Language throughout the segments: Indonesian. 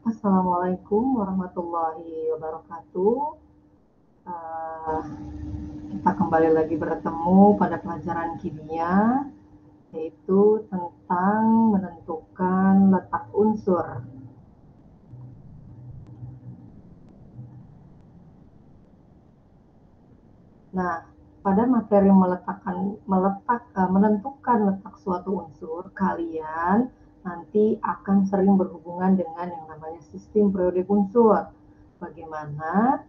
Assalamualaikum warahmatullahi wabarakatuh. Eh, Kita kembali lagi bertemu pada pelajaran kimia, yaitu tentang menentukan letak unsur. Nah, pada materi menentukan letak suatu unsur, kalian nanti akan sering berhubungan dengan yang namanya sistem periodik unsur. Bagaimana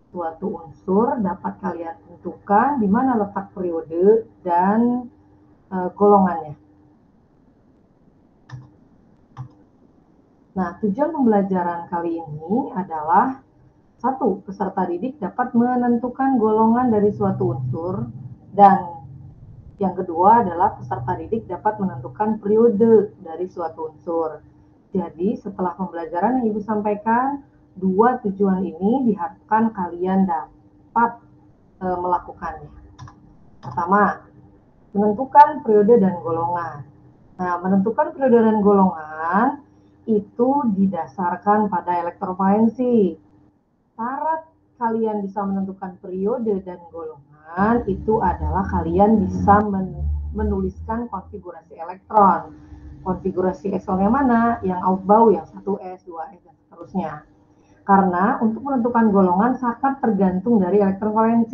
suatu unsur dapat kalian tentukan di mana letak periode dan golongannya. Nah, tujuan pembelajaran kali ini adalah satu, peserta didik dapat menentukan golongan dari suatu unsur, dan yang kedua adalah peserta didik dapat menentukan periode dari suatu unsur. Jadi, setelah pembelajaran yang Ibu sampaikan, dua tujuan ini diharapkan kalian dapat melakukannya. Pertama, menentukan periode dan golongan. Nah, menentukan periode dan golongan itu didasarkan pada elektrovalensi. Syarat kalian bisa menentukan periode dan golongan itu adalah kalian bisa menuliskan konfigurasi elektron. Konfigurasi elektronnya mana? Yang outbow, yang 1s, 2s, dan seterusnya. Karena untuk menentukan golongan sangat tergantung dari elektron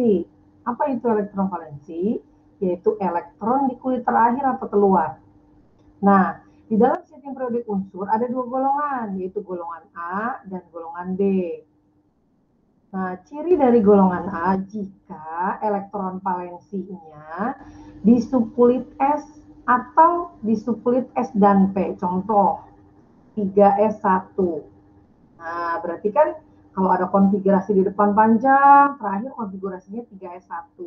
Apa itu elektron Yaitu elektron di kulit terakhir atau keluar. Nah, di dalam sistem periodik unsur ada dua golongan, yaitu golongan A dan golongan B. Nah, ciri dari golongan A jika elektron valensinya di subkulit S atau di subkulit S dan P. Contoh, 3S1. Nah, berarti kan kalau ada konfigurasi di depan panjang, terakhir konfigurasinya 3S1.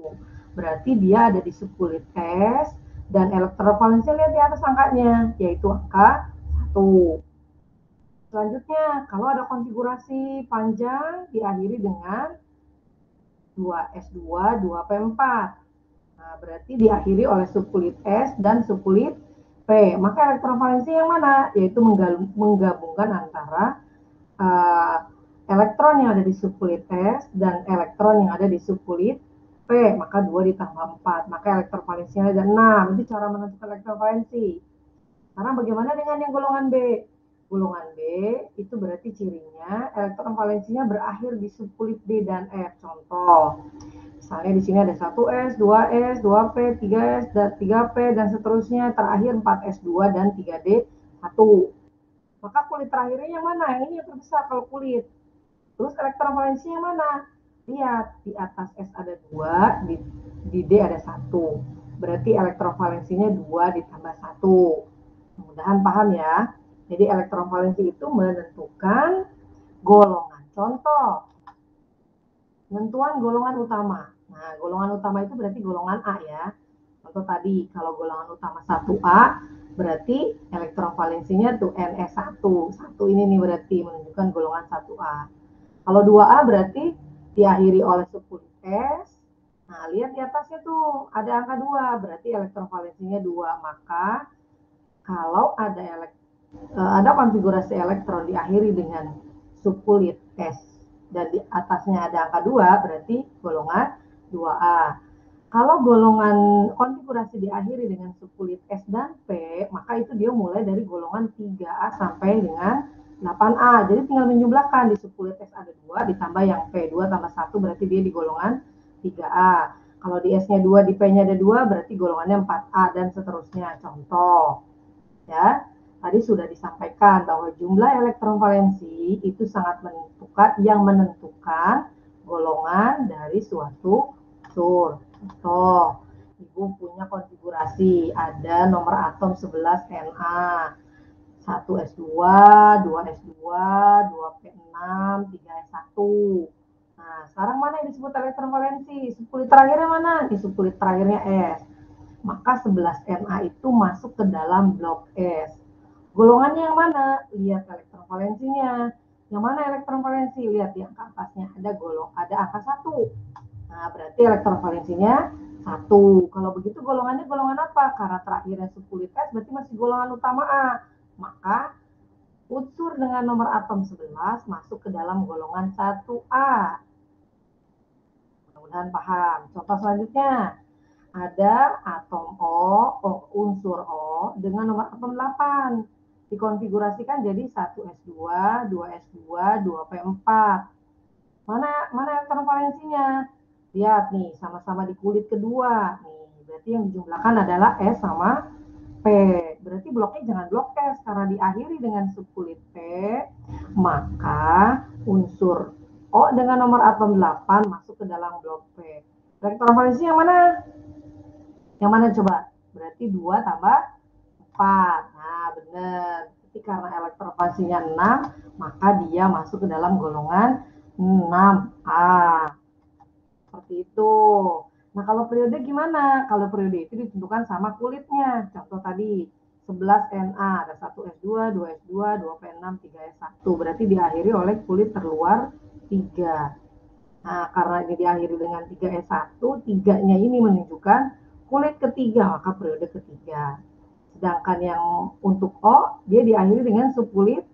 Berarti dia ada di subkulit S, dan elektron valensi lihat di atas angkanya, yaitu angka 1. Selanjutnya, kalau ada konfigurasi panjang diakhiri dengan 2S2, 2P4. Nah, berarti diakhiri oleh subkulit S dan subkulit P. Maka elektron valensi yang mana? Yaitu menggabungkan antara elektron yang ada di subkulit S dan elektron yang ada di subkulit P. Maka 2 ditambah 4. Maka elektron valensinya ada 6. Itu cara menentukan elektron valensi. Sekarang bagaimana dengan yang golongan B? Golongan B itu berarti cirinya elektron valensinya berakhir di subkulit D dan F. Contoh, misalnya di sini ada 1S, 2S, 2P, 3S, dan 3P, dan seterusnya. Terakhir 4S2 dan 3D1. Maka kulit terakhirnya yang mana? Ini yang terbesar kalau kulit. Terus elektron valensi yang mana? Lihat, di atas S ada 2, di D ada 1. Berarti elektron valensinya 2 ditambah 1. Mudah-mudahan paham ya. Jadi elektron valensi itu menentukan golongan. Contoh, penentuan golongan utama. Nah, golongan utama itu berarti golongan A ya. Contoh tadi, kalau golongan utama 1A, berarti elektron valensinya tuh NS1. 1 ini nih berarti menunjukkan golongan 1A. Kalau 2A berarti diakhiri oleh subkulit S. Nah, lihat di atasnya tuh ada angka 2, berarti elektron valensinya 2. Maka kalau ada konfigurasi elektron diakhiri dengan subkulit S dan di atasnya ada angka 2, berarti golongan 2A. Kalau golongan konfigurasi diakhiri dengan subkulit S dan P, maka itu dia mulai dari golongan 3A sampai dengan 8A. Jadi tinggal menjumlahkan, di subkulit S ada 2, ditambah yang P, 2 tambah 1, berarti dia di golongan 3A. Kalau di S-nya 2, di P-nya ada 2, berarti golongannya 4A, dan seterusnya. Contoh, ya, tadi sudah disampaikan bahwa jumlah elektron valensi itu sangat menentukan golongan dari suatu unsur. Contoh, Ibu punya konfigurasi, ada nomor atom 11 Na, 1S2, 2S2, 2P6, 3S1. Nah, sekarang mana yang disebut elektron valensi? Subkulit terakhirnya mana? Di subkulit terakhirnya S. Maka 11 Na itu masuk ke dalam blok S. Golongannya yang mana? Lihat elektron valensinya. Yang mana elektron valensi? Lihat yang ke atasnya ada angka 1. Nah, berarti elektron valensinya 1. Kalau begitu golongannya golongan apa? Karena terakhirnya subkulit S berarti masih golongan utama A. Maka unsur dengan nomor atom 11 masuk ke dalam golongan 1A. Mudah-mudahan paham. Contoh selanjutnya, ada atom O, unsur O dengan nomor atom 8. Dikonfigurasikan jadi 1s2, 2s2, 2p4. Mana elektron valensinya? Lihat nih, sama-sama di kulit kedua. Nih, berarti yang dijumlahkan adalah S sama P. Berarti bloknya jangan blok S, karena diakhiri dengan subkulit P, maka unsur O dengan nomor atom 8 masuk ke dalam blok P. Elektron valensi yang mana? Yang mana coba? Berarti 2 tambah 4. Nah, benar. Jadi karena elektron valensinya 6, maka dia masuk ke dalam golongan 6A. Seperti itu. Nah, kalau periode gimana? Kalau periode itu ditentukan sama kulitnya. Contoh tadi, 11 Na, ada 1 S2, 2 S2, 2 P6, 3 S1. Berarti diakhiri oleh kulit terluar 3. Nah, karena ini diakhiri dengan 3 S1, 3-nya ini menunjukkan kulit ketiga, maka periode ketiga. Sedangkan yang untuk O, dia diakhiri dengan subkulit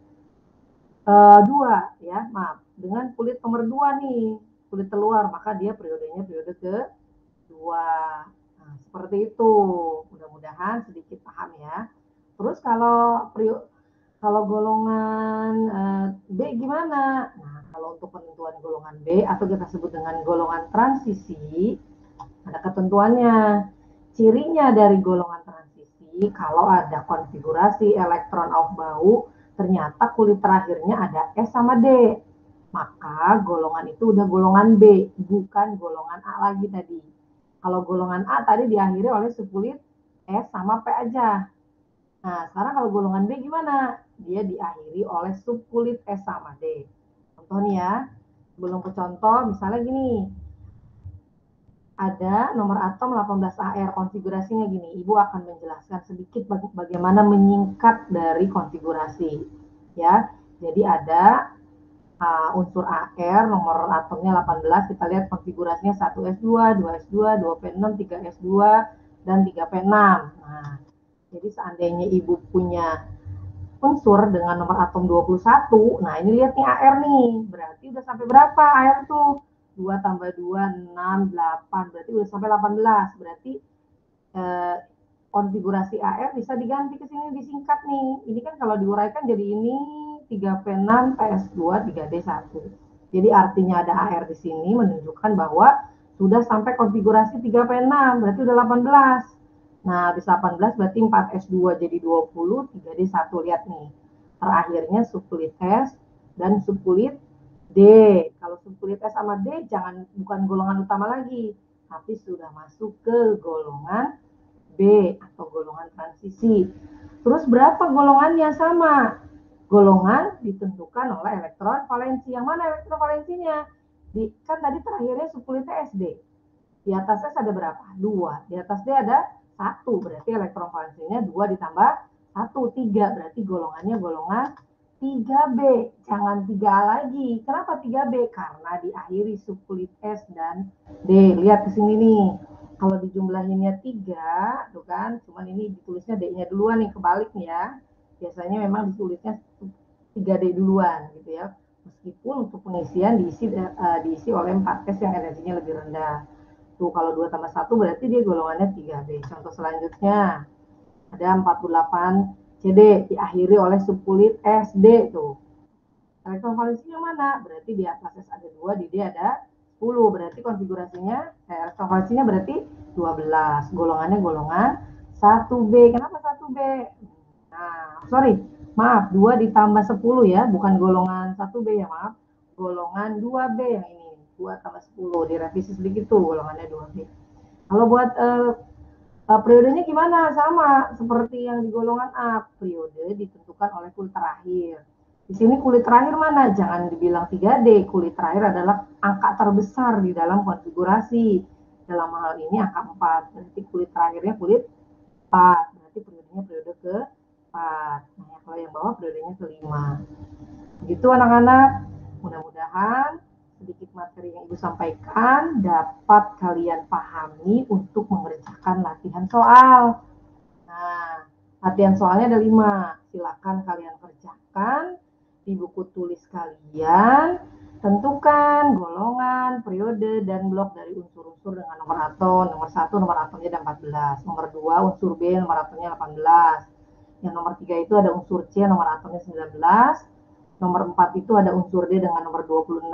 2, ya, maaf, dengan kulit nomor 2 nih, kulit terluar, maka dia periodenya periode kedua. Nah, seperti itu. Mudah-mudahan sedikit paham ya. Terus kalau golongan B gimana? Nah, kalau untuk penentuan golongan B atau kita sebut dengan golongan transisi, ada ketentuannya. Cirinya dari golongan transisi, kalau ada konfigurasi elektron off-bau, ternyata kulit terakhirnya ada S sama D. Maka golongan itu udah golongan B, bukan golongan A lagi tadi. Kalau golongan A tadi diakhiri oleh subkulit S sama P aja. Nah, sekarang kalau golongan B gimana? Dia diakhiri oleh subkulit S sama D. Contoh nih ya, sebelum ke contoh, misalnya gini, ada nomor atom 18AR, konfigurasinya gini. Ibu akan menjelaskan sedikit bagaimana menyingkat dari konfigurasi. Ya, jadi ada unsur AR, nomor atomnya 18, kita lihat konfigurasinya 1S2, 2S2, 2P6, 3S2, dan 3P6. Nah, jadi seandainya ibu punya unsur dengan nomor atom 21, nah ini lihat nih AR nih, berarti udah sampai berapa AR tuh? 2 tambah 2, 6, 8, berarti udah sampai 18, berarti konfigurasi AR bisa diganti ke sini, disingkat nih. Ini kan kalau diuraikan jadi ini 3P6, PS2, 3D1. Jadi artinya ada AR di sini menunjukkan bahwa sudah sampai konfigurasi 3P6, berarti udah 18. Nah, habis 18 berarti 4S2 jadi 20, 3D1. Lihat nih, terakhirnya subkulit S dan subkulit D. Kalau subkulit S sama D bukan golongan utama lagi, tapi sudah masuk ke golongan B atau golongan transisi. Terus berapa golongannya? Sama. Golongan ditentukan oleh elektron valensi. Yang mana elektron valensinya? Kan tadi terakhirnya subkulitnya SD. Di atas S ada berapa? 2. Di atas D ada 1. Berarti elektron valensinya 2 ditambah 1, 3. Berarti golongannya golongan 3B. Jangan 3A lagi. Kenapa 3B? Karena diakhiri subkulit S dan D. Lihat di sini nih. Kalau dijumlahinnya 3, tuh kan, cuman ini ditulisnya D-nya duluan nih, kebalik nih ya. Biasanya memang ditulisnya 3D duluan gitu ya. Meskipun untuk pengisian diisi oleh 4S yang energinya lebih rendah. Tuh kalau 2 tambah 1 berarti dia golongannya 3B. Contoh selanjutnya, ada 48 CD diakhiri oleh subkulit SD tuh. Elektron valensinya mana? Berarti di atas S ada 2, di D ada 10. Berarti konfigurasinya, elektron valensinya berarti 12. Golongannya golongan 1B. Kenapa 1B? Nah, sorry, maaf, 2 ditambah 10 ya, bukan golongan 1B ya, maaf. Golongan 2B yang ini, 2 tambah 10. Direvisi sedikit tuh, golongannya 2B. Kalau buat periodenya gimana? Sama seperti yang di golongan A. Periode ditentukan oleh kulit terakhir. Di sini kulit terakhir mana? Jangan dibilang 3D. Kulit terakhir adalah angka terbesar di dalam konfigurasi. Dalam hal ini angka 4. Berarti kulit terakhirnya kulit 4. Berarti periodenya periode ke-4. Nah, kalau yang bawah periodenya ke-5. Begitu anak-anak. Mudah-mudahan sedikit materi yang Ibu sampaikan dapat kalian pahami untuk mengerjakan latihan soal. Nah, latihan soalnya ada 5. Silakan kalian kerjakan. lakukan di buku tulis kalian, tentukan golongan, periode, dan blok dari unsur-unsur dengan nomor atom. Nomor 1 nomor atomnya ada 14, nomor 2 unsur B nomor atomnya 18. Yang nomor 3 itu ada unsur C nomor atomnya 19. Nomor 4 itu ada unsur D dengan nomor 26.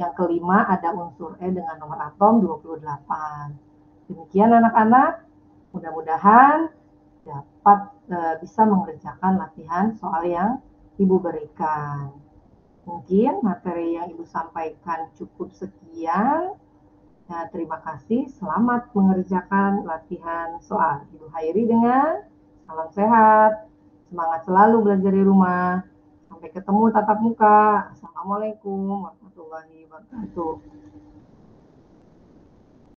Yang kelima ada unsur E dengan nomor atom 28. Demikian anak-anak, mudah-mudahan dapat bisa mengerjakan latihan soal yang Ibu berikan. Mungkin materi yang Ibu sampaikan cukup sekian. Nah, terima kasih. Selamat mengerjakan latihan soal. Ibu akhiri dengan salam sehat. Semangat selalu belajar di rumah. Sampai ketemu tatap muka. Assalamualaikum warahmatullahi wabarakatuh.